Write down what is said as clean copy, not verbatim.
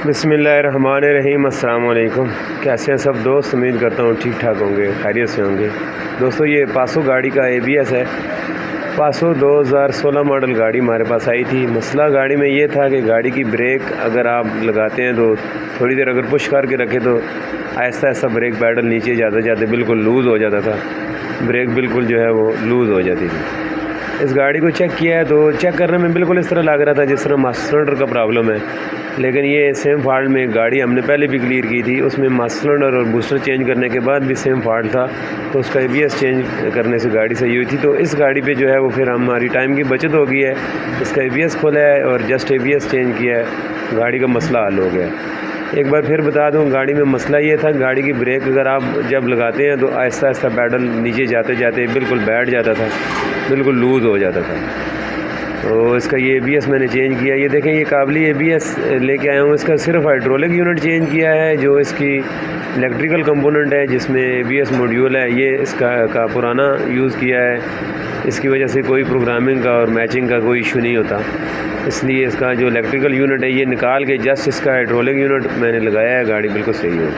बिस्मिल्लाहिर्रहमानिर्रहीम। अस्सलाम वालेकुम। कैसे हैं सब दोस्त? उम्मीद करता हूँ ठीक ठाक होंगे, खैरियत से होंगे। दोस्तों, ये पासो गाड़ी का ABS है। पासो 2016 मॉडल गाड़ी हमारे पास आई थी। मसला गाड़ी में ये था कि गाड़ी की ब्रेक अगर आप लगाते हैं तो थोड़ी देर अगर पुश करके रखें तो आहिस्ता आहिस्ता ब्रेक पैडल नीचे जाते जाते बिल्कुल लूज़ हो जाता था। ब्रेक बिल्कुल जो है वो लूज़ हो जाती थी। इस गाड़ी को चेक किया है तो चेक करने में बिल्कुल इस तरह लग रहा था जिस तरह मास्टर सिलेंडर का प्रॉब्लम है, लेकिन ये सेम फॉल्ट में गाड़ी हमने पहले भी क्लियर की थी। उसमें मास्टर सिलेंडर और बूस्टर चेंज करने के बाद भी सेम फॉल्ट था, तो उसका ABS चेंज करने से गाड़ी सही हुई थी। तो इस गाड़ी पे जो है वो फिर हमारी टाइम की बचत हो गई है। इसका ABS खोला है और जस्ट ABS चेंज किया है, गाड़ी का मसला हल हो गया। एक बार फिर बता दूं, गाड़ी में मसला ये था, गाड़ी की ब्रेक अगर आप जब लगाते हैं तो आहिस्ता आहिस्ता पैडल नीचे जाते जाते बिल्कुल बैठ जाता था, बिल्कुल लूज़ हो जाता था। तो इसका ये ABS मैंने चेंज किया। ये देखें, ये काबली ABS लेके आया हूँ। इसका सिर्फ हाइड्रोलिक यूनिट चेंज किया है, जो इसकी इलेक्ट्रिकल कंपोनेंट है जिसमें ABS मॉड्यूल है, ये इसका का पुराना यूज़ किया है। इसकी वजह से कोई प्रोग्रामिंग का और मैचिंग का कोई इशू नहीं होता, इसलिए इसका जो इलेक्ट्रिकल यूनिट है ये निकाल के जस्ट इसका हाइड्रोलिक यूनिट मैंने लगाया है, गाड़ी बिल्कुल सही है।